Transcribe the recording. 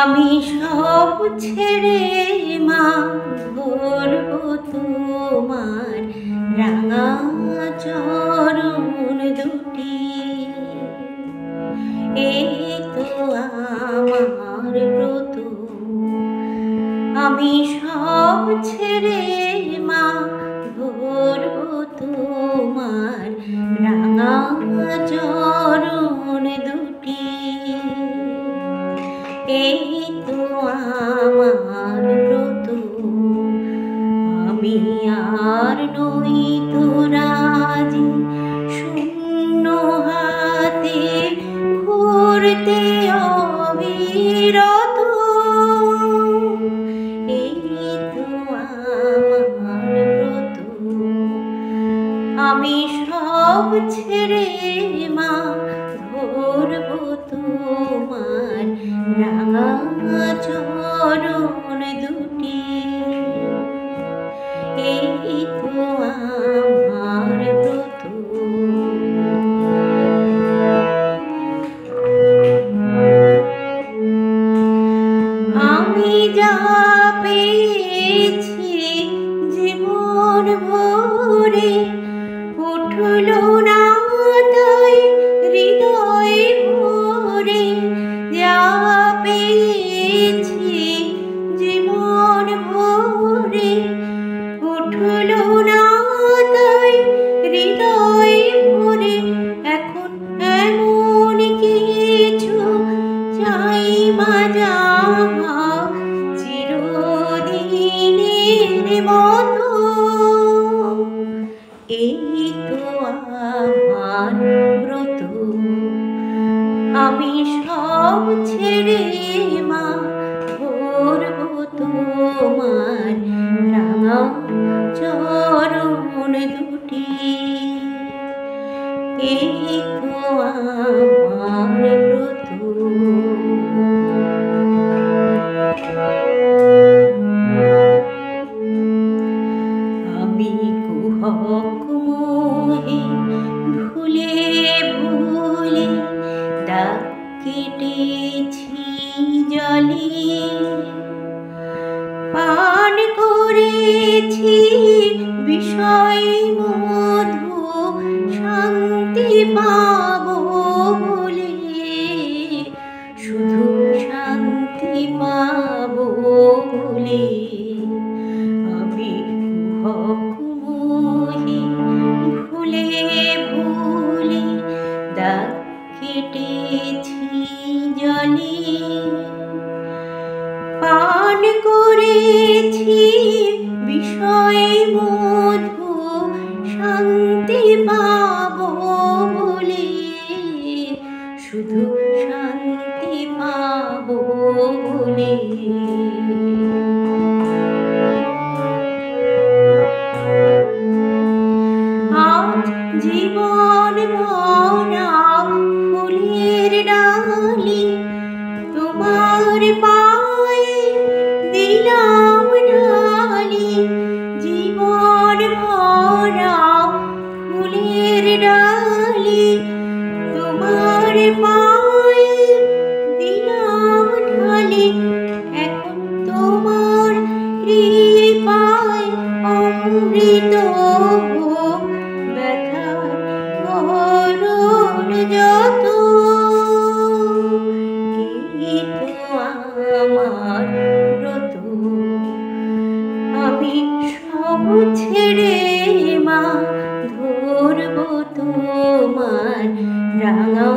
আমি সব ছেড়ে মা ধরব তোমার রাঙা চরণ দুটি। এই তো আমার ব্রত, আমি সব ছেড়ে মা ধরব তোমার রাঙা চরণ দুটি। এই তো আমার ব্রত, আমি আর নই তো রাজি শূন্য হাতে ঘুরতে অবিরত। এই তো আমার ব্রত, আমি সব ছেড়ে মা ধরব তোমার রাঙা চরণ দুটি। এই তো আমার ব্রত। আমি যা পেয়েছি জীবন ভরে উঠল না তাই হৃদয় ভরে। যা পেয়েছি জীবন ভরে উঠল না তাই হৃদয় ভরে। এখন এমন কিছু চাই মা যাহা চিরদিনের মতো। এই তো আমার ব্রত, আমি সব ছেড়ে মা ধরব তোমার রাঙা চরণ দুটি। এই তো আমার ব্রত। আমি কুহক মোহে ভুলে ভুলে দাগ কেটেছি জলে। পান করেছি বিষয় মধু শান্তি পাবো বলে। শুধু শান্তি পাবো বলে আমি কুহক মোহে ভুলে ভুলে দাগ কেটেছি জলে। পান করেছি বিষয় মধু শান্তি পাবো বলে। শুধু শান্তি পাবো বলে আজ জীবন ভরা ফুলের ডালি তোমার পায়ে দিলাম ঢালি। জীবন ভরা ফুলের ডালি তোমার পায়ে দিলাম ঢালি। এখন তোমার কৃপায় অমৃত হোক ব্যথার মরণ যত। এই তো আমার ব্রত, আমি সব ছেড়ে মা ধরব তোমার রাঙা